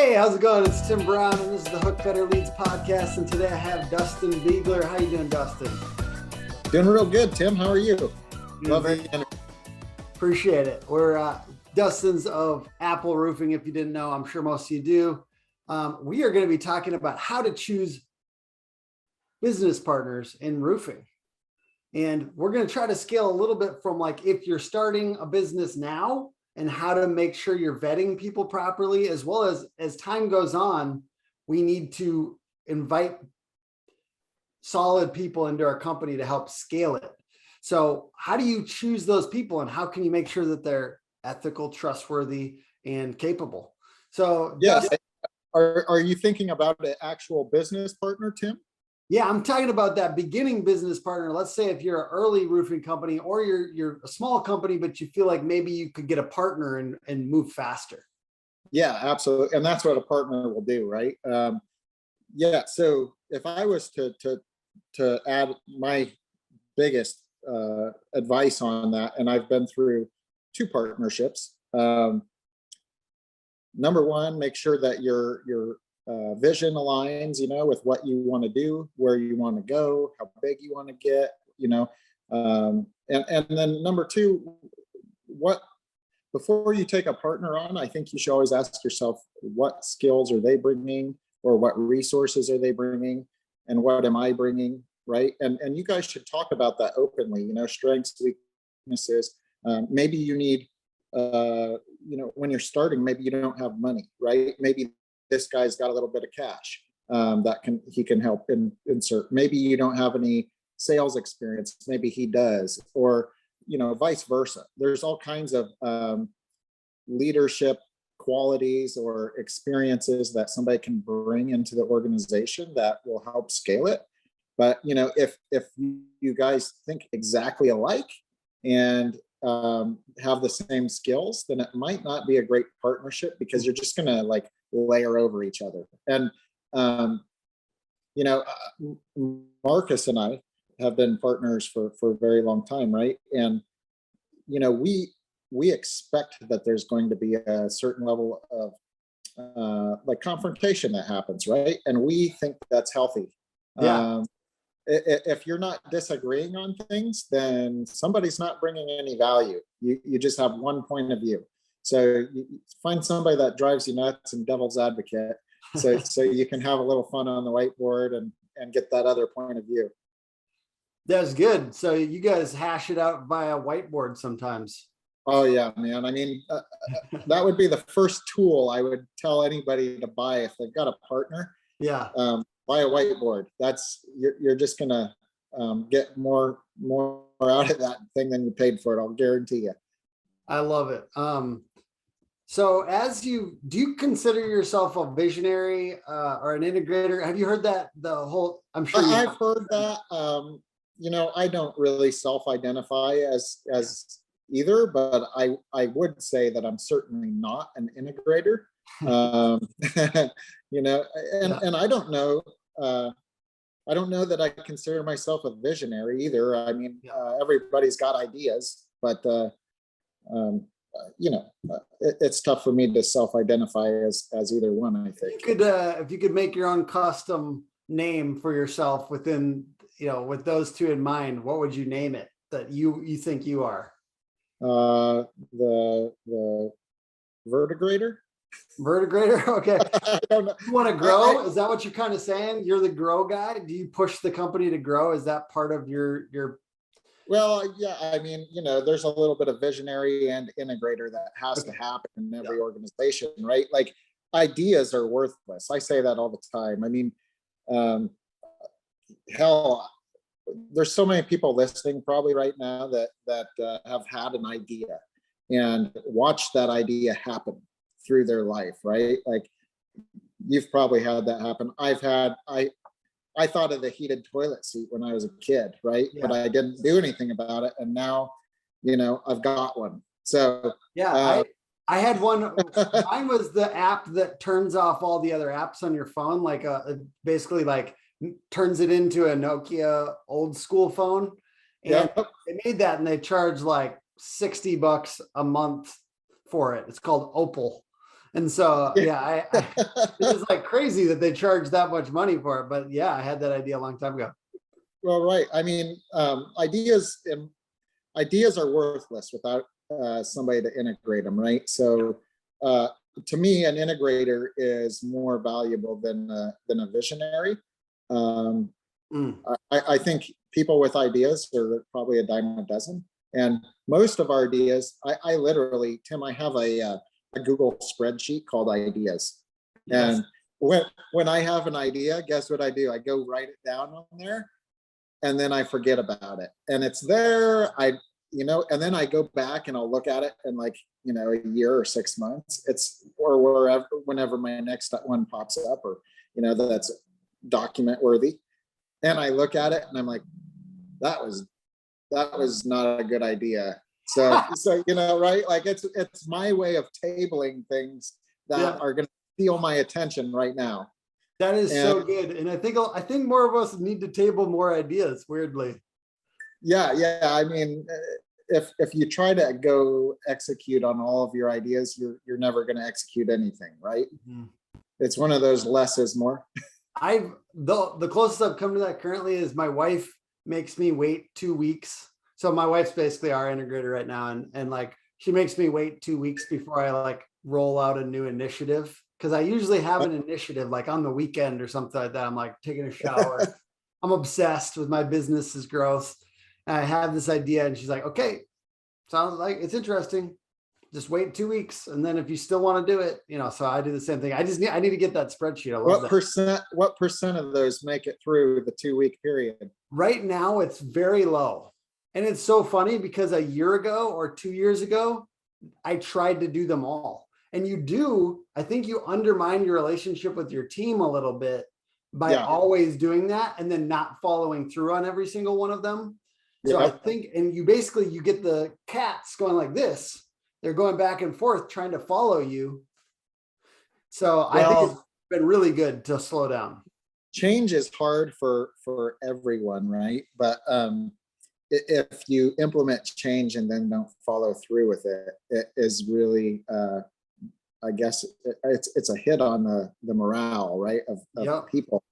Hey, how's it going? It's Tim Brown, and this is the Hook Better Leads podcast. And today I have Dustan Biegler. How you doing, Dustan? Doing real good, Tim. How are you? Love it. Appreciate it. We're Dustan's of Apple Roofing. If you didn't know, I'm sure most of you do. We are going to be talking about how to choose business partners in roofing. And we're going to try to scale a little bit from like if you're starting a business now and how to make sure you're vetting people properly, as well as time goes on, we need to invite solid people into our company to help scale it. So how do you choose those people, and how can you make sure that they're ethical, trustworthy, and capable? So yeah, are you thinking about an actual business partner, Tim? Yeah, I'm talking about that beginning business partner. Let's say if you're an early roofing company, or you're a small company, but you feel like maybe you could get a partner and move faster. Yeah, absolutely. And that's what a partner will do, right? Yeah. So if I was to add my biggest advice on that, and I've been through two partnerships. Number one, make sure that your vision aligns, with what you want to do, where you want to go, how big you want to get, and then number two, before you take a partner on, I think you should always ask yourself, what skills are they bringing, or what resources are they bringing, and what am I bringing, right? And you guys should talk about that openly, strengths, weaknesses. Maybe you need, when you're starting, maybe you don't have money, right? Maybe this guy's got a little bit of cash he can help insert. Maybe you don't have any sales experience, maybe he does, or vice versa. There's all kinds of leadership qualities or experiences that somebody can bring into the organization that will help scale it. But if you guys think exactly alike and have the same skills, then it might not be a great partnership, because you're just gonna layer over each other. And Marcus and I have been partners for a very long time, right? And we expect that there's going to be a certain level of confrontation that happens, right? And we think that's healthy. Yeah. If you're not disagreeing on things, then somebody's not bringing any value. You just have one point of view. So you find somebody that drives you nuts and devil's advocate, so you can have a little fun on the whiteboard and get that other point of view. That's good. So you guys hash it out via whiteboard sometimes. Oh yeah, man. I mean, that would be the first tool I would tell anybody to buy if they've got a partner. Yeah. Buy a whiteboard. You're just gonna get more out of that thing than you paid for it. I'll guarantee you. I love it. So do you consider yourself a visionary or an integrator? Have you heard that? I'm sure I've heard that. I don't really self-identify as either, but I would say that I'm certainly not an integrator. And I don't know. I don't know that I consider myself a visionary either. I mean, everybody's got ideas, but it's tough for me to self-identify as either one, I think. If you could make your own custom name for yourself within, with those two in mind, what would you name it that you think you are? The vertegrator. Vertegrator. Okay. I don't know. You want to grow? Is that what you're kind of saying? You're the grow guy. Do you push the company to grow? Is that part of your? Well, yeah. I mean, there's a little bit of visionary and integrator that has to happen in every organization, right? Like, ideas are worthless. I say that all the time. I mean, hell, there's so many people listening probably right now that have had an idea and watched that idea happen through their life, right? Like, you've probably had that happen. I thought of the heated toilet seat when I was a kid, right? Yeah. But I didn't do anything about it, and now I've got one. So yeah, I had one. Mine was the app that turns off all the other apps on your phone, basically turns it into a Nokia old school phone. And they made that, and they charge like $60 a month for it. It's called Opal. And so, yeah, it's just like crazy that they charge that much money for it. But yeah, I had that idea a long time ago. Well, right. I mean, ideas are worthless without somebody to integrate them, right? So, to me, an integrator is more valuable than a visionary. Um, Mm, I think people with ideas are probably a dime a dozen, and most of our ideas, I literally, Tim, I have a Google spreadsheet called ideas, yes. and when I have an idea, guess what I do? I go write it down on there, and then I forget about it. And it's there. And then I go back and I'll look at it in like, a year or 6 months. Or wherever, whenever my next one pops up, or, that's document worthy. And I look at it and I'm like, that was not a good idea. So, right. Like it's my way of tabling things that Yeah. are going to steal my attention right now. That is And so good. And I think more of us need to table more ideas, weirdly. yeah. I mean, if you try to go execute on all of your ideas, you're never going to execute anything, right? Mhm. It's one of those less is more. The closest I've come to that currently is my wife makes me wait 2 weeks. So my wife's basically our integrator right now, and like she makes me wait 2 weeks before I like roll out a new initiative. Cause I usually have an initiative like on the weekend or something like that. I'm like taking a shower. I'm obsessed with my business's growth. And I have this idea, and she's like, okay, sounds like it's interesting. Just wait 2 weeks. And then if you still want to do it, so I do the same thing. I need to get that spreadsheet. I love that. What percent of those make it through the 2 week period? Right now it's very low. And it's so funny because a year ago or 2 years ago, I tried to do them all. And I think you undermine your relationship with your team a little bit by Yeah. always doing that and then not following through on every single one of them. So I Yep. think, and you get the cats going like this. They're going back and forth trying to follow you. So I think it's Well, been really good to slow down. change is hard for everyone, right? But if you implement change and then don't follow through with it, it is really, I guess, it's a hit on the morale, right, of Yep. people.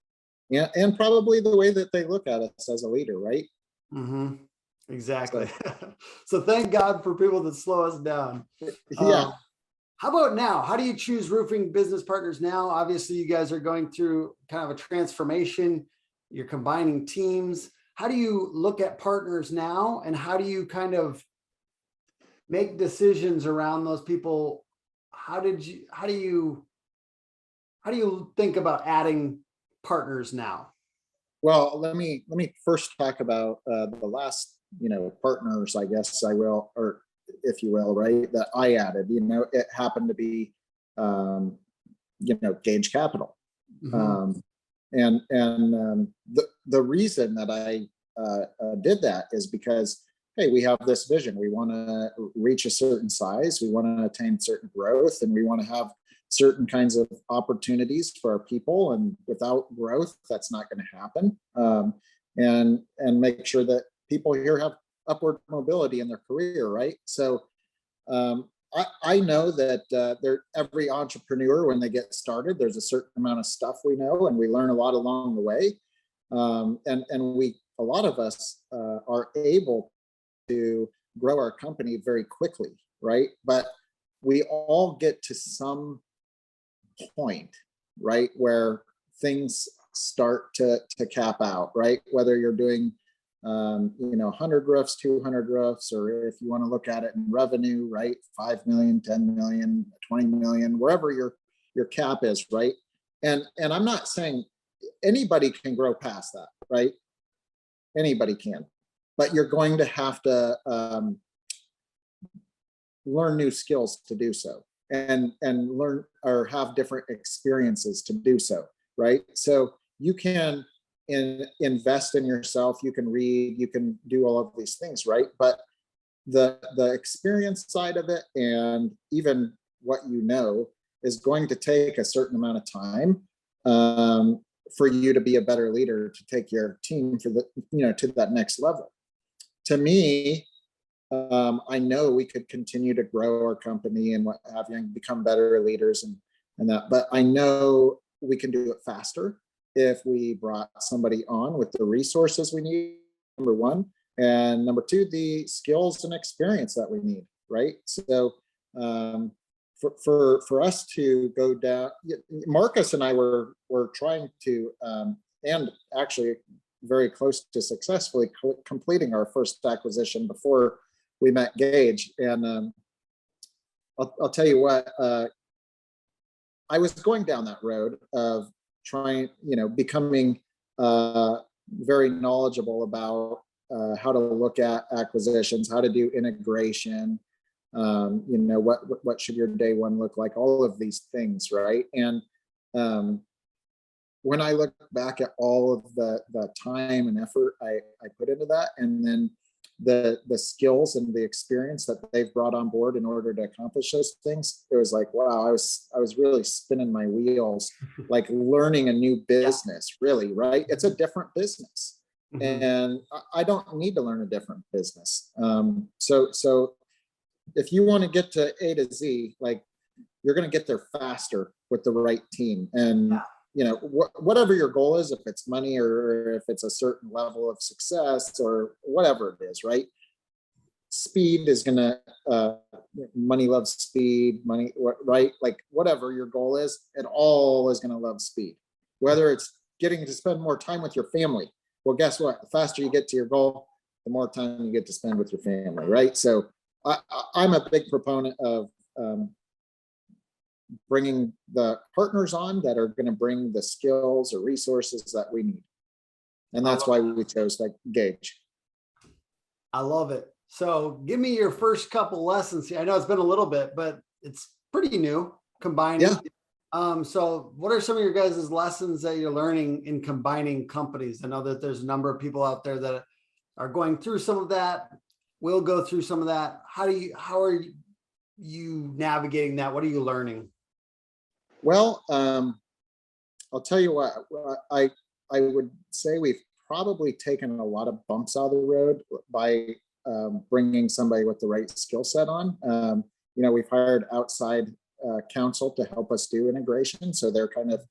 Yeah, and probably the way that they look at us as a leader, right? Mm-hmm. Exactly. So So thank God for people that slow us down. yeah. How about now? How do you choose roofing business partners now? Obviously, you guys are going through kind of a transformation. You're combining teams. How do you look at partners now? And how do you kind of make decisions around those people? How do you think about adding partners now? Well, let me first talk about the last, partners, I guess I will, or if you will, right, that I added. It happened to be, Gauge Capital, Mhm. um, and the reason that I did that is because, hey, we have this vision. We want to reach a certain size. We want to attain certain growth, and we want to have certain kinds of opportunities for our people. And without growth, that's not going to happen. And make sure that people here have upward mobility in their career, right? So I know that every entrepreneur, when they get started, there's a certain amount of stuff we know, and we learn a lot along the way. And a lot of us are able to grow our company very quickly, right? But we all get to some point, right, where things start to cap out, right? Whether you're doing 100 roofs, 200 roofs, or if you want to look at it in revenue, right, 5 million, 10 million, 20 million, wherever your cap is, right? And I'm not saying anybody can grow past that, right? Anybody can, but you're going to have to learn new skills to do so, and learn or have different experiences to do so, right? So you can invest in yourself, you can read, you can do all of these things, right? But the experience side of it, and even what is going to take a certain amount of time, for you to be a better leader, to take your team to that next level. To me, I know we could continue to grow our company and what have you, and become better leaders and that, but I know we can do it faster if we brought somebody on with the resources we need, number one, and number two, the skills and experience that we need, right? So for us to go down, Marcus and I were trying to, and actually very close to successfully completing our first acquisition before we met Gage. And I'll tell you what, I was going down that road of trying, becoming very knowledgeable about how to look at acquisitions, how to do integration, what should your day one look like, all of these things, right? And when I look back at all of the time and effort I put into that, and then the skills and the experience that they've brought on board in order to accomplish those things, it was like, wow, I was really spinning my wheels, like learning a new business, really, right? It's a different business. Mm-hmm. And I don't need to learn a different business. So if you want to get to A to Z, like, you're going to get there faster with the right team. And whatever your goal is, if it's money or if it's a certain level of success or whatever it is, right? Speed is going to, money loves speed, money, right? Like, whatever your goal is, it all is going to love speed. Whether it's getting to spend more time with your family. Well, guess what? The faster you get to your goal, the more time you get to spend with your family, right? So I'm a big proponent of bringing the partners on that are going to bring the skills or resources that we need. And that's why we chose like Gage. I love it. So give me your first couple lessons here. I know it's been a little bit, but it's pretty new, combining. Yeah. So what are some of your guys' lessons that you're learning in combining companies? I know that there's a number of people out there that are going through some of that. We'll go through some of that. How are you navigating that? What are you learning? Well, I'll tell you what, I would say we've probably taken a lot of bumps out of the road by bringing somebody with the right skill set on. We've hired outside counsel to help us do integration. So they're kind of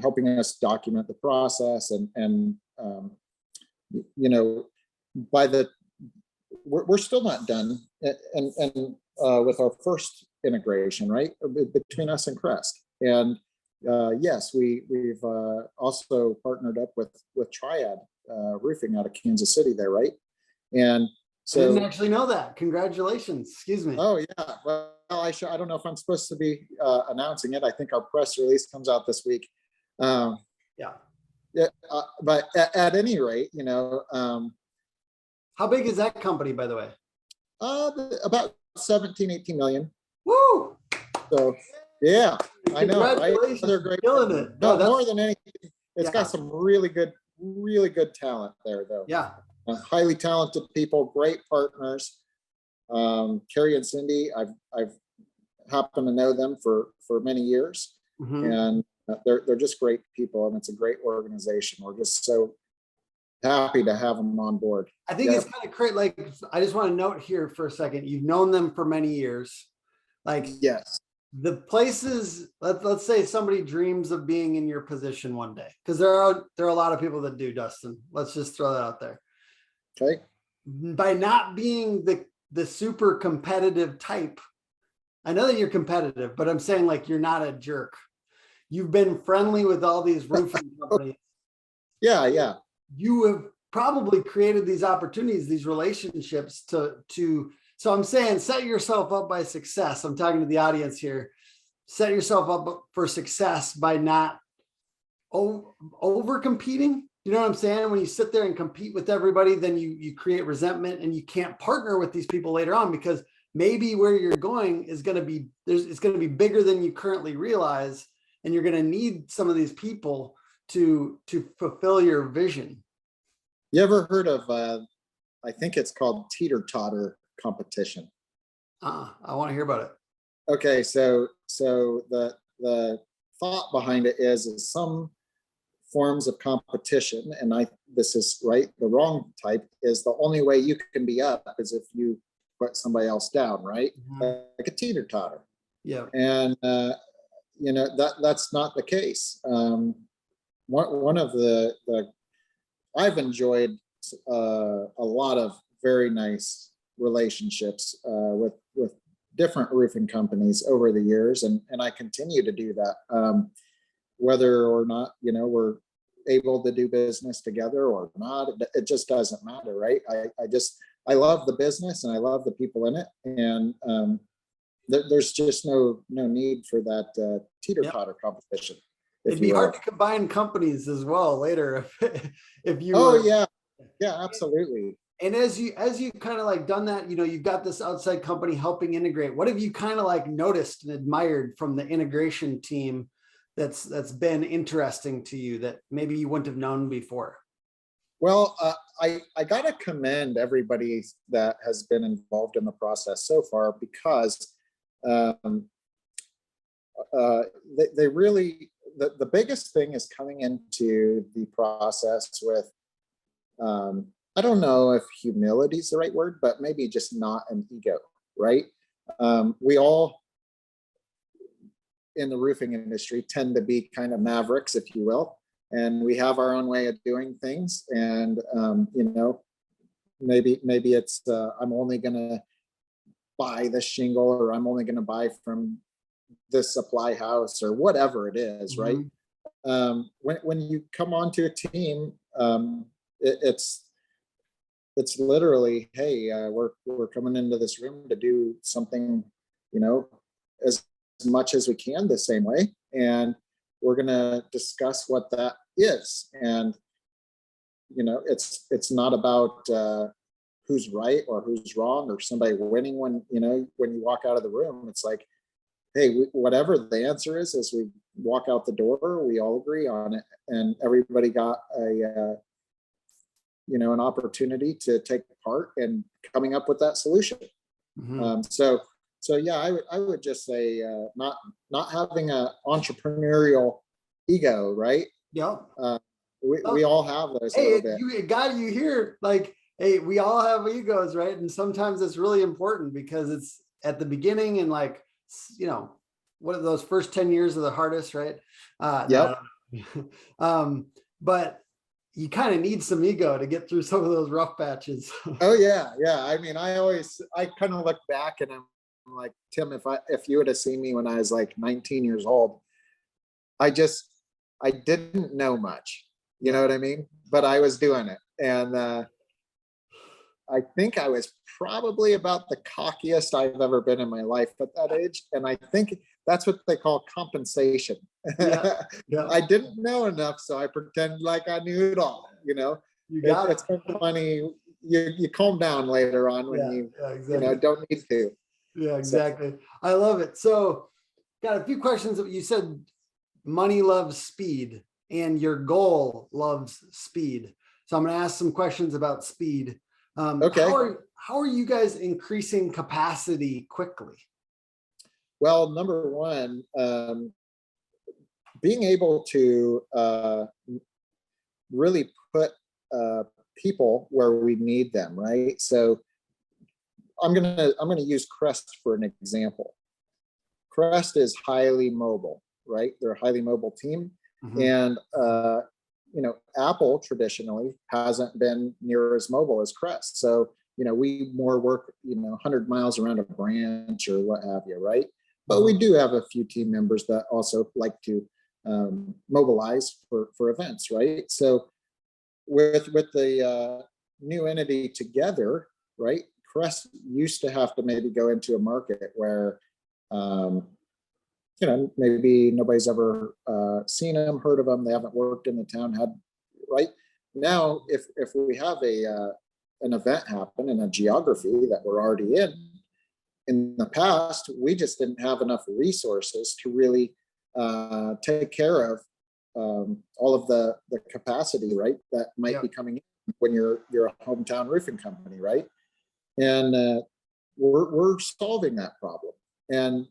helping us document the process and we're still not done. And with our first integration, right, between us and Crest. And yes, we've also partnered up with Triad Roofing out of Kansas City there, right? And so I didn't actually know that. Congratulations. Excuse me. Oh yeah. Well, I don't know if I'm supposed to be announcing it. I think our press release comes out this week. Yeah. But at any rate, how big is that company, by the way? About 17, 18 million. Woo! So yeah, I know, right? They're great. Killing it. No, more than anything, it's got some really good talent there, though. Yeah. Highly talented people, great partners. Carrie and Cindy, I've happened to know them for many years, and they're just great people, and it's a great organization. We're just so happy to have them on board. I think it's kind of great. Like, I just want to note here for a second, you've known them for many years. Like, yes, the places, let's say somebody dreams of being in your position one day, because there are a lot of people that do, Dustin. Let's just throw that out there. Okay. By not being the super competitive type, I know that you're competitive, but I'm saying, like, you're not a jerk. You've been friendly with all these roofing companies. Yeah. You have probably created these opportunities, these relationships to, so I'm saying, set yourself up by success. I'm talking to the audience here. Set yourself up for success by not over competing. You know what I'm saying? When you sit there and compete with everybody, then you create resentment, and you can't partner with these people later on, because maybe where you're going is going to be, it's going to be bigger than you currently realize. And you're going to need some of these people to fulfill your vision. You ever heard of, I think it's called teeter-totter competition? I want to hear about it. Okay, so the thought behind it is some forms of competition, and this is right, the wrong type is the only way you can be up is if you put somebody else down, right? Like a teeter-totter. Yeah. And that's not the case. One of the I've enjoyed a lot of very nice relationships with different roofing companies over the years, and I continue to do that, whether or not we're able to do business together or not. It just doesn't matter, right? I love the business and I love the people in it, and there's just no need for that teeter-totter competition. It'd be hard to combine companies as well later if you were. Yeah, absolutely. And as you kind of like done that, you've got this outside company helping integrate. What have you kind of like noticed and admired from the integration team that's been interesting to you that maybe you wouldn't have known before? Well, I got to commend everybody that has been involved in the process so far, because they really, the biggest thing is coming into the process with, I don't know if humility is the right word, but maybe just not an ego, right? We all in the roofing industry tend to be kind of mavericks, if you will, and we have our own way of doing things. And maybe it's I'm only going to buy this shingle, or I'm only going to buy from this supply house, or whatever it is, right? When you come onto a team, it's literally, hey, we're coming into this room to do something, as much as we can the same way, and we're going to discuss what that is. And it's not about who's right or who's wrong or somebody winning when you walk out of the room. It's like, hey, whatever the answer is, as we walk out the door, we all agree on it, and everybody got an opportunity to take part in coming up with that solution. So yeah, I would just say not having an entrepreneurial ego, right? Yeah. We all have those a little bit. You hear, like, hey, we all have egos, right? And sometimes it's really important because it's at the beginning, and like, what are those first 10 years are the hardest, right? But you kind of need some ego to get through some of those rough patches. Oh yeah. I mean, I kind of look back and I'm like, Tim, if you would have seen me when I was like 19 years old, I didn't know much, you know what I mean? But I was doing it. And I think I was probably about the cockiest I've ever been in my life at that age. And I think that's what they call compensation. I didn't know enough, so I pretend like I knew it all. It's kind of funny. You calm down later on when exactly. Don't need to. Yeah, exactly. So, I love it. So, got a few questions. You said money loves speed, and your goal loves speed. So I'm going to ask some questions about speed. Okay. How are you guys increasing capacity quickly? Well, number one, being able to really put people where we need them, right? So I'm gonna use Crest for an example. Crest is highly mobile, right? They're a highly mobile team, and Apple traditionally hasn't been near as mobile as Crest. So we more work 100 miles around a branch or what have you, right? But we do have a few team members that also like to mobilize for events, right? So with the new entity together, right? Crest used to have to maybe go into a market where maybe nobody's ever seen them, heard of them, they haven't worked in the town, right? Now, if we have an event happen in a geography that we're already in the past, we just didn't have enough resources to really take care of all of the capacity, right, that might be coming in when you're a hometown roofing company, right? And we're solving that problem. And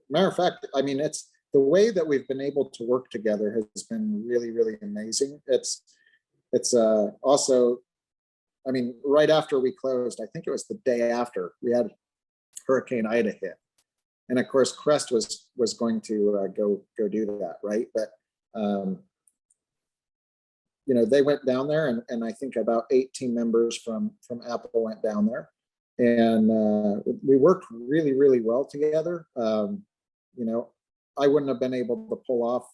matter of fact, I mean, the way that we've been able to work together has been really, really amazing. It's also, I mean, right after we closed, I think it was the day after, we had Hurricane Ida hit. And of course, Crest was going to go do that, right? But you know, they went down there, and I think about 8 team members from Apple went down there, and we worked really, really well together. You know, I wouldn't have been able to pull off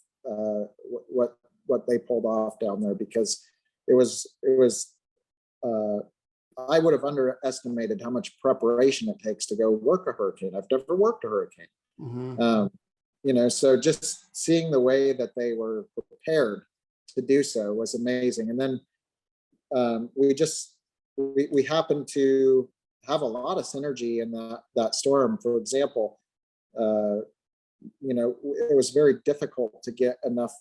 what they pulled off down there, because it was I would have underestimated how much preparation it takes to go work a hurricane. I've never worked a hurricane. You know, so just seeing the way that they were prepared to do so was amazing. And then we happened to have a lot of synergy in that storm. For example, you know, it was very difficult to get enough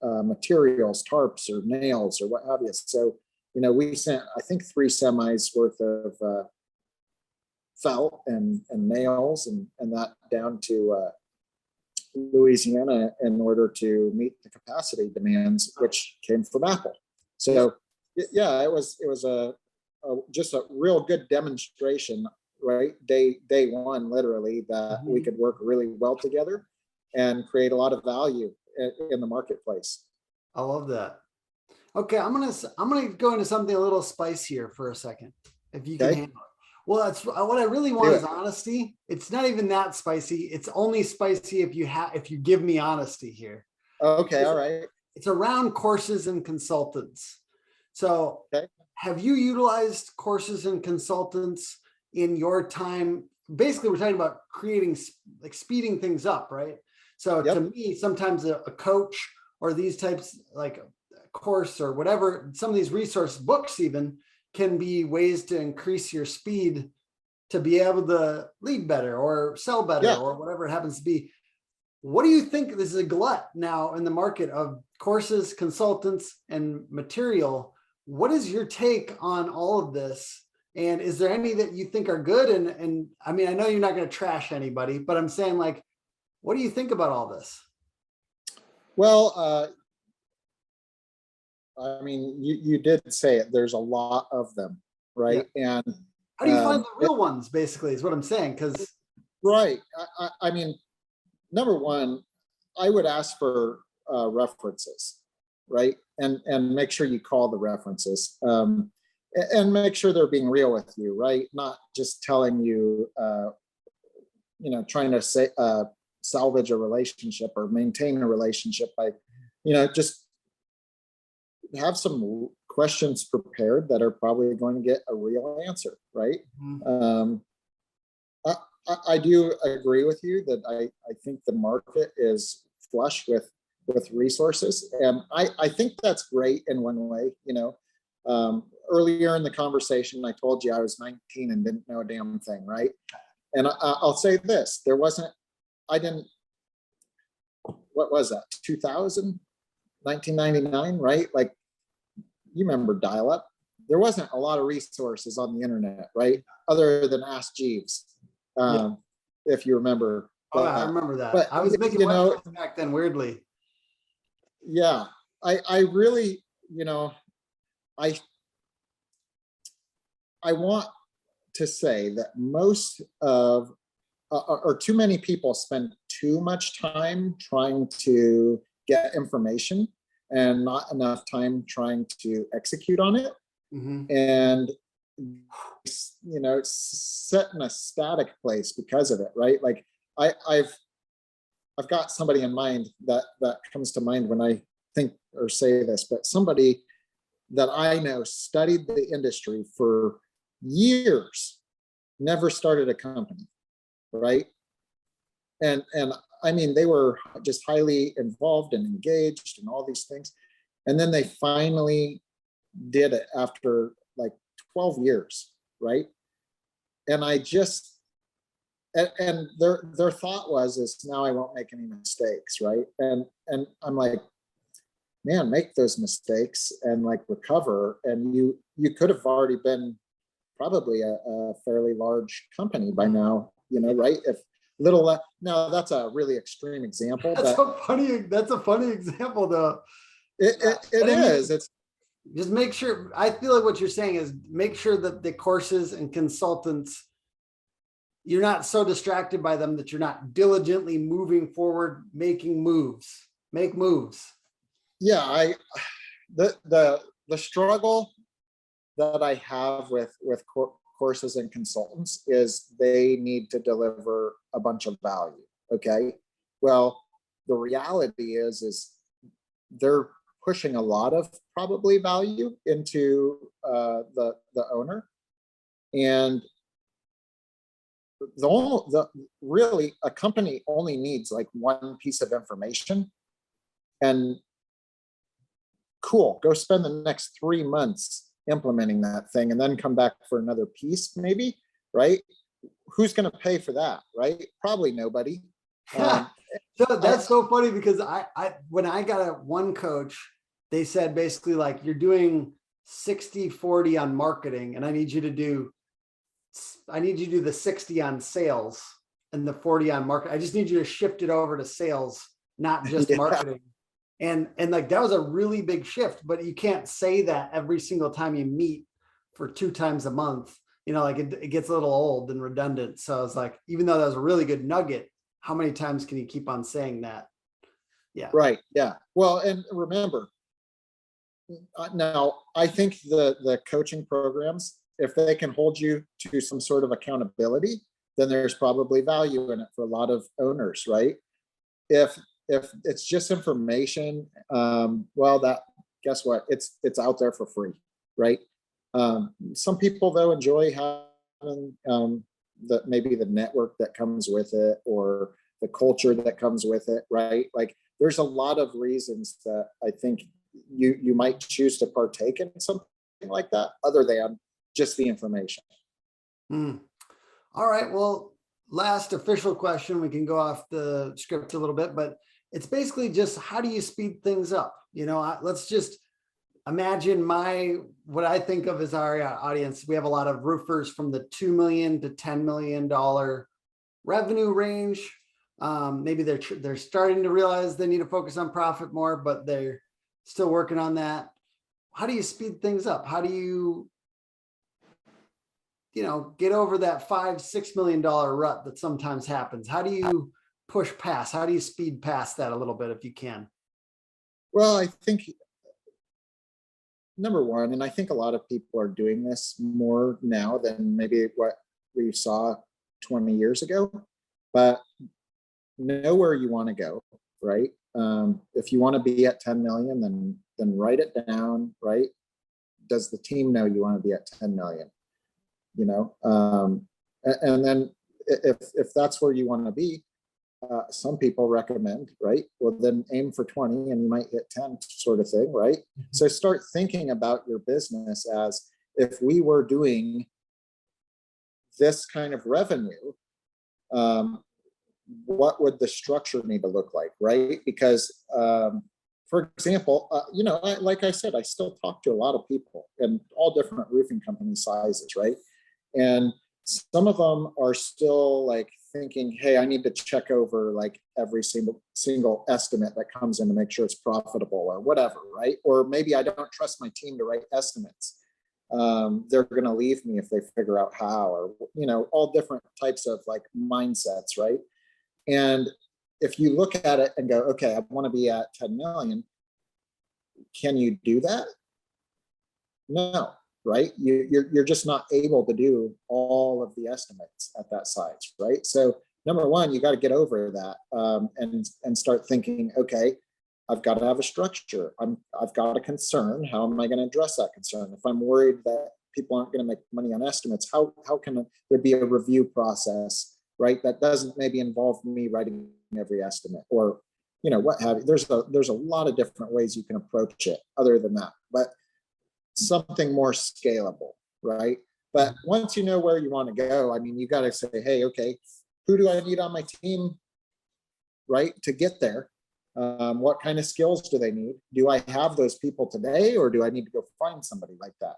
materials, tarps or nails or what have you. So, you know, we sent, I think, 3 semis worth of felt and nails and that down to Louisiana in order to meet the capacity demands, which came from Apple. So yeah, it was just a real good demonstration, right? Day one, literally, that we could work really well together and create a lot of value in the marketplace. I love that. Okay, I'm gonna go into something a little spicier for a second, if you can handle it. Well, that's what I really want is honesty. It's not even that spicy. It's only spicy if you give me honesty here. Okay, all right. It's around courses and consultants. So have you utilized courses and consultants in your time? Basically, we're talking about creating, like, speeding things up, right? So to me, sometimes a coach or these types, like a course or whatever, some of these resource books even can be ways to increase your speed to be able to lead better or sell better or whatever it happens to be. What do you think? This is a glut now in the market of courses, consultants, and material. What is your take on all of this? And is there any that you think are good? And I mean, I know you're not going to trash anybody, but I'm saying, like, what do you think about all this? Well, I mean, you did say it. There's a lot of them, right? And how do you find the real ones, basically, is what I'm saying. Because right. I mean, number one, I would ask for references, right? And make sure you call the references, and make sure they're being real with you, right? Not just telling you, you know, trying to say salvage a relationship or maintain a relationship by, you know, just have some questions prepared that are probably going to get a real answer, right? I do agree with you that I think the market is flush with resources, and I think that's great in one way. You know, earlier in the conversation, I told you I was 19 and didn't know a damn thing, right? And I'll say this: what was that? 2000, 1999, right? Like, you remember dial-up? There wasn't a lot of resources on the internet, right? Other than Ask Jeeves, if you remember. Oh, I remember that. But I was making websites back then, weirdly. Yeah, I really, you know, I want to say that most of, or too many people spend too much time trying to get information and not enough time trying to execute on it. And, you know, it's set in a static place because of it, right? Like, I've got somebody in mind that comes to mind when I think or say this, but somebody that I know studied the industry for years, never started a company, right? And I mean, they were just highly involved and engaged and all these things. And then they finally did it after like 12 years, right? And I just, and their thought is now I won't make any mistakes, right? And I'm like, man, make those mistakes and like recover. And you could have already been probably a fairly large company by now, you know, right? Now that's a really extreme example, That's but a funny example though. it I mean, is. It's just make sure, I feel like what you're saying is make sure that the courses and consultants, you're not so distracted by them that you're not diligently moving forward, making moves, make moves. yeah. The struggle that I have with courses and consultants is they need to deliver a bunch of value. Okay. Well, the reality is they're pushing a lot of probably value into the owner, and really a company only needs like one piece of information, and cool, go spend the next 3 months implementing that thing and then come back for another piece maybe, right? Who's going to pay for that, right? Probably nobody. So that's so funny because I when I got a one coach, they said basically like you're doing 60-40 on marketing, and I need you to do the 60 on sales and the 40 on market. I just need you to shift it over to sales, not just Yeah. marketing. And like that was a really big shift, but you can't say that every single time you meet for 2 times a month. You know, like it gets a little old and redundant. So I was like, even though that was a really good nugget, how many times can you keep on saying that? Yeah. Right. Yeah. Well, and remember, now I think the coaching programs, if they can hold you to some sort of accountability, then there's probably value in it for a lot of owners, right? If it's just information, well, that, guess what? It's out there for free, right? Some people though enjoy having maybe the network that comes with it, or the culture that comes with it, right? Like there's a lot of reasons that I think you might choose to partake in something like that, other than just the information. All right. Well, last official question. We can go off the script a little bit, but it's basically just how do you speed things up? You know, let's just imagine what I think of as our audience. We have a lot of roofers from the $2 million to $10 million revenue range. Maybe they're starting to realize they need to focus on profit more, but they're still working on that. How do you speed things up? How do you get over that $5-6 million rut that sometimes happens? How do you push past? How do you speed past that a little bit if you can? Well, I think number one, and I think a lot of people are doing this more now than maybe what we saw 20 years ago, but know where you want to go, right? If you want to be at 10 million, then write it down, right? Does the team know you want to be at 10 million? And then if that's where you want to be, some people recommend, right? Well, then aim for 20 and you might hit 10, sort of thing, right? Mm-hmm. So start thinking about your business as, if we were doing this kind of revenue, what would the structure need to look like, right? Because, for example, like I said, I still talk to a lot of people in all different roofing company sizes, right? And some of them are still like thinking, hey, I need to check over like every single estimate that comes in to make sure it's profitable or whatever, right? Or maybe I don't trust my team to write estimates. They're going to leave me if they figure out how, or, all different types of like mindsets, right? And if you look at it and go, okay, I want to be at 10 million, can you do that? No, right? You're just not able to do all of the estimates at that size, right? So number one, you got to get over that, and start thinking, okay, I've got to have a structure. I've got a concern. How am I going to address that concern? If I'm worried that people aren't going to make money on estimates, how can there be a review process, right? That doesn't maybe involve me writing every estimate, or what have you. There's a lot of different ways you can approach it other than that, but something more scalable, right? But once you know where you want to go, I mean, you got to say, hey, okay, who do I need on my team, right, to get there? What kind of skills do they need? Do I have those people today, or do I need to go find somebody like that,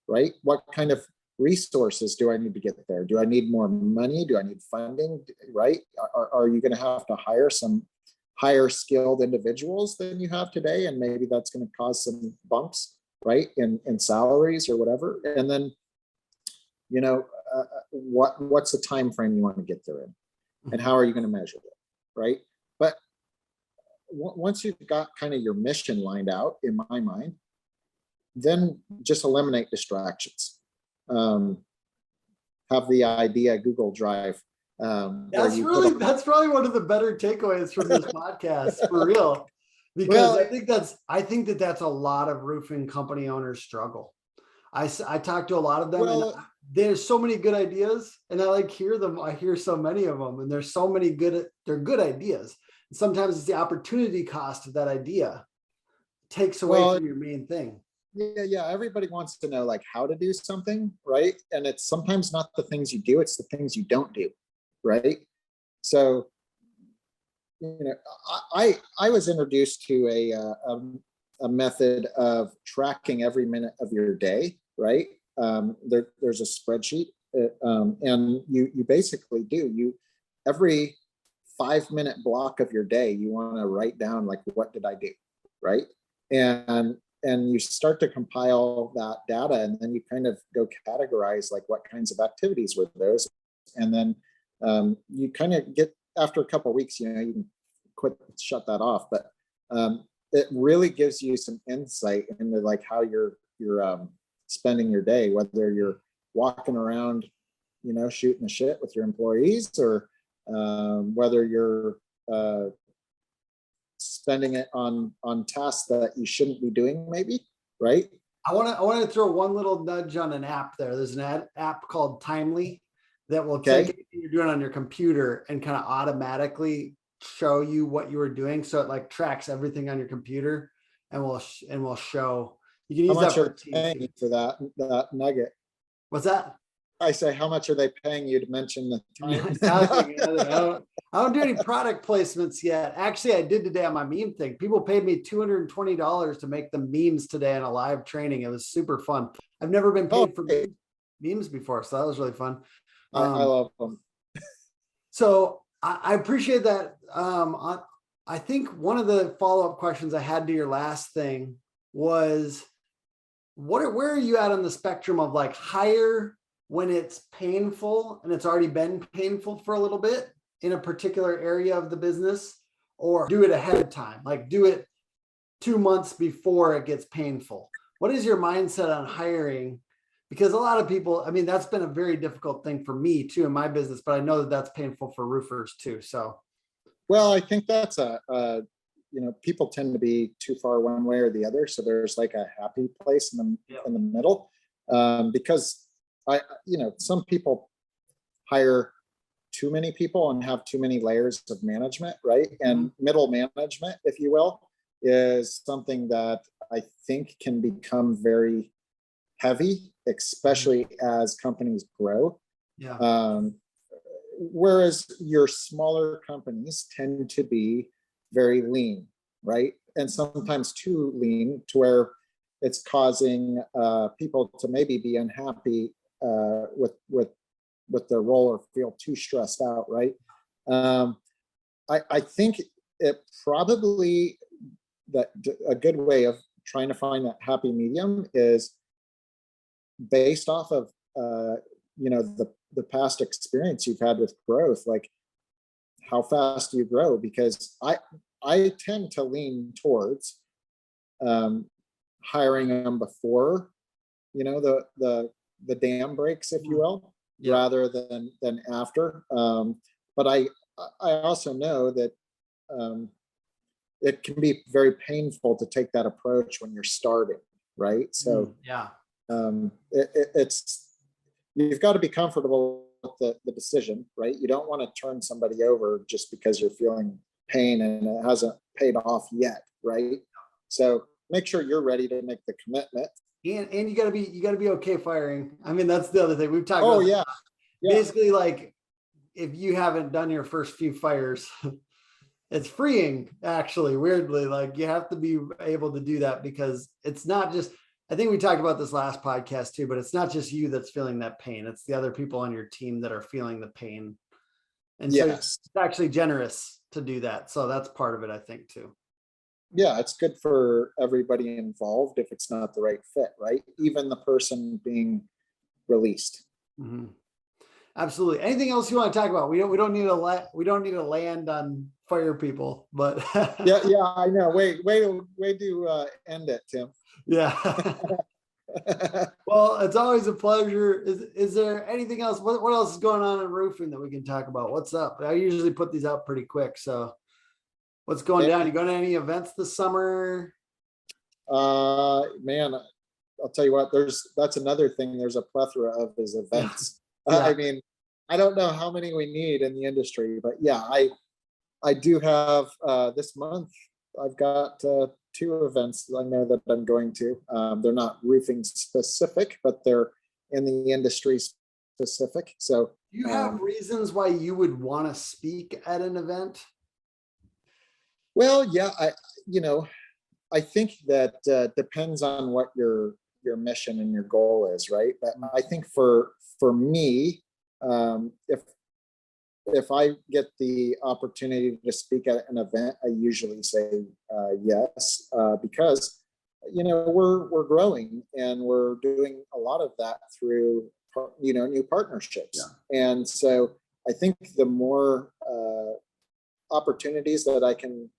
right? What kind of resources do I need to get there? Do I need more money? Do I need funding? Right? Are you going to have to hire some higher skilled individuals than you have today? And maybe that's going to cause some bumps, right? In salaries or whatever. And then, you know, what's the time frame you want to get there in? And how are you going to measure it? Right? But once you've got kind of your mission lined out, in my mind, then just eliminate distractions. Have the idea Google Drive. That's probably one of the better takeaways from this podcast, for real. Because I think that's a lot of roofing company owners struggle. I talk to a lot of them, and there's so many good ideas, and I like hear them. I hear so many of them, and there's so many they're good ideas. And sometimes it's the opportunity cost of that idea takes away from your main thing. Yeah. Everybody wants to know like how to do something, right? And it's sometimes not the things you do, it's the things you don't do, right? So, you know, I was introduced to a method of tracking every minute of your day, right? There's a spreadsheet, and you basically do every 5-minute block of your day, you want to write down like, what did I do, right? And you start to compile that data, and then you kind of go categorize like what kinds of activities were those, and then you kind of get, after a couple of weeks, you know, you can shut that off, but it really gives you some insight into like how you're spending your day, whether you're walking around, you know, shooting the shit with your employees, or whether you're spending it on tasks that you shouldn't be doing, maybe, right? I want to throw one little nudge on an app there. There's an app called Timely that will take anything you're doing on your computer and kind of automatically show you what you were doing. So it like tracks everything on your computer and will show. You can use how much that are they paying for that nugget? What's that? I say, how much are they paying you to mention the time? I don't do any product placements yet. Actually, I did today on my meme thing. People paid me $220 to make the memes today on a live training. It was super fun. I've never been paid for memes before, so that was really fun. I love them. So I appreciate that. I think one of the follow-up questions I had to your last thing was, where are you at on the spectrum of like hire when it's painful and it's already been painful for a little bit in a particular area of the business, or do it ahead of time, like do it 2 months before it gets painful? What is your mindset on hiring? Because a lot of people, I mean, that's been a very difficult thing for me too in my business, but I know that that's painful for roofers too. So, well, I think that's you know, people tend to be too far one way or the other. So there's like a happy place in the middle, because you know, some people hire too many people and have too many layers of management, right? And middle management, if you will, is something that I think can become very heavy, especially as companies grow. Whereas your smaller companies tend to be very lean, right? And sometimes too lean to where it's causing people to maybe be unhappy with their role or feel too stressed out, right? I think it probably that a good way of trying to find that happy medium is based off of you know, the past experience you've had with growth, like how fast do you grow? Because I tend to lean towards hiring them before, you know, the dam breaks, if you will, rather than after. But I also know that it can be very painful to take that approach when you're starting, right? So it's you've got to be comfortable with the decision, right? You don't want to turn somebody over just because you're feeling pain and it hasn't paid off yet, right? So make sure you're ready to make the commitment. And you gotta be okay firing. I mean, that's the other thing we've talked about. Yeah. Basically, like if you haven't done your first few fires, it's freeing, actually, weirdly. Like you have to be able to do that, because it's not just, I think we talked about this last podcast too, but it's not just you that's feeling that pain. It's the other people on your team that are feeling the pain. And so Yes. it's actually generous to do that. So that's part of it, I think, too. Yeah, it's good for everybody involved if it's not the right fit, right? Even the person being released. Mm-hmm. Absolutely. Anything else you want to talk about? We don't need to land on fire people, but yeah, I know. Way to end it, Tim. Yeah. Well, it's always a pleasure. Is there anything else? What else is going on in roofing that we can talk about? What's up? I usually put these out pretty quick. So what's going down? You going to any events this summer? Man, I'll tell you what, that's another thing. There's a plethora of his events. Yeah. I mean, I don't know how many we need in the industry, but yeah, I do have this month. I've got 2 events I know that I'm going to. They're not roofing specific, but they're in the industry specific. So, do you have reasons why you would want to speak at an event? Well, yeah, I think that depends on what your mission and your goal is, right? But I think for me, if I get the opportunity to speak at an event, I usually say yes, because we're growing and we're doing a lot of that through new partnerships. Yeah. And so I think the more opportunities that I can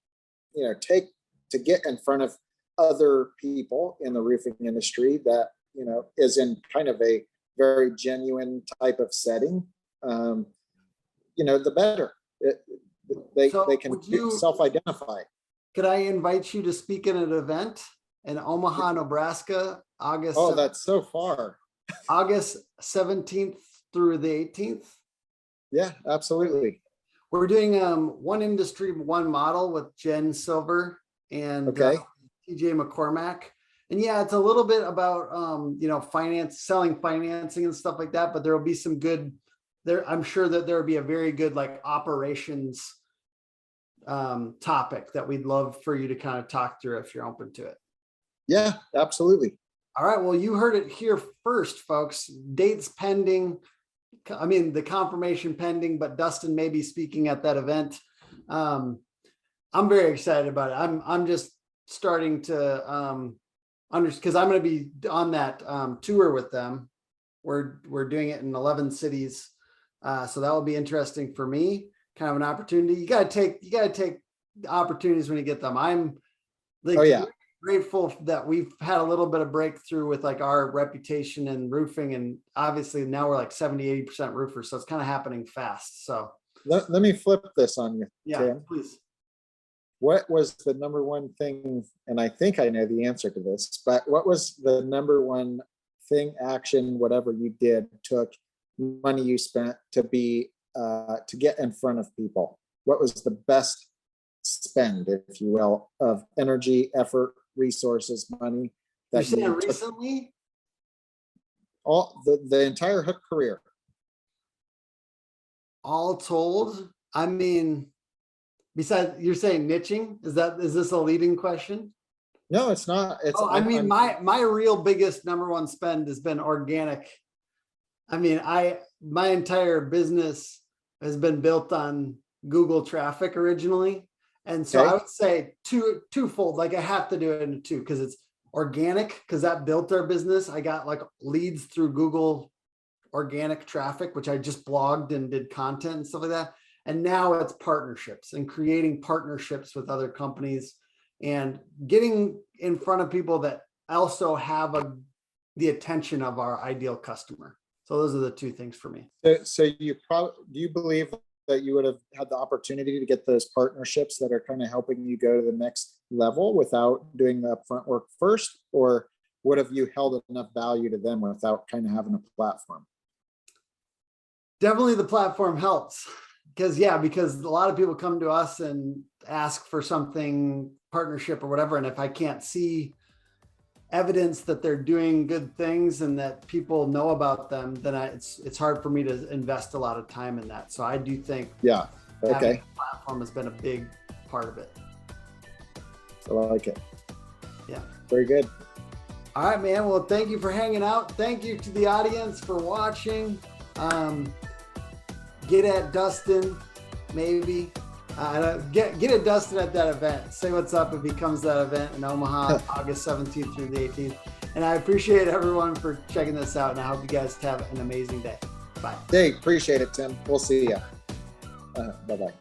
take to get in front of other people in the roofing industry that is in kind of a very genuine type of setting, the better. They can self-identify. Could I invite you to speak at an event in Omaha, Nebraska, August? Oh, that's so far. August 17th through the 18th. Yeah, absolutely. We're doing one industry, one model with Jen Silver and TJ McCormack. And yeah, it's a little bit about selling financing and stuff like that, but there will be some good there. I'm sure that there will be a very good like operations topic that we'd love for you to kind of talk through if you're open to it. Yeah, absolutely. All right. Well, you heard it here first, folks. Dates pending. I mean, the confirmation pending, but Dustan may be speaking at that event. I'm very excited about it. I'm just starting to because I'm going to be on that tour with them. We're doing it in 11 cities, so that will be interesting for me. Kind of an opportunity. You got to take opportunities when you get them. I'm grateful that we've had a little bit of breakthrough with like our reputation in roofing, and obviously now we're like 70-80% roofers, so it's kind of happening fast. So let me flip this on you. Yeah, Tim. please. What was the number one thing, and I think I know the answer to this, but what was the number one thing, action, whatever you did, took, money you spent to get in front of people? What was the best spend, if you will, of energy, effort, resources, money that you saying recently? All the entire Hook career. All told, I mean, besides, you're saying niching? Is this a leading question? No, it's not. It's my real biggest number one spend has been organic. I mean, my entire business has been built on Google traffic originally. And so I would say twofold, like I have to do it in 2 because it's organic, because that built our business. I got like leads through Google organic traffic, which I just blogged and did content and stuff like that. And now it's partnerships and creating partnerships with other companies and getting in front of people that also have the attention of our ideal customer. So those are the 2 things for me. So do you believe that you would have had the opportunity to get those partnerships that are kind of helping you go to the next level without doing the upfront work first? Or would have you held enough value to them without kind of having a platform? Definitely the platform helps. Because a lot of people come to us and ask for something, partnership or whatever. And if I can't see evidence that they're doing good things and that people know about them, then it's hard for me to invest a lot of time in that. So I do think having a platform has been a big part of it. I like it. Yeah. Very good. All right, man. Well, thank you for hanging out. Thank you to the audience for watching. Get at Dustan, maybe. Get at Dustan at that event. Say what's up if he comes to that event in Omaha, August 17th through the 18th. And I appreciate everyone for checking this out. And I hope you guys have an amazing day. Bye. Hey, appreciate it, Tim. We'll see ya. Bye-bye.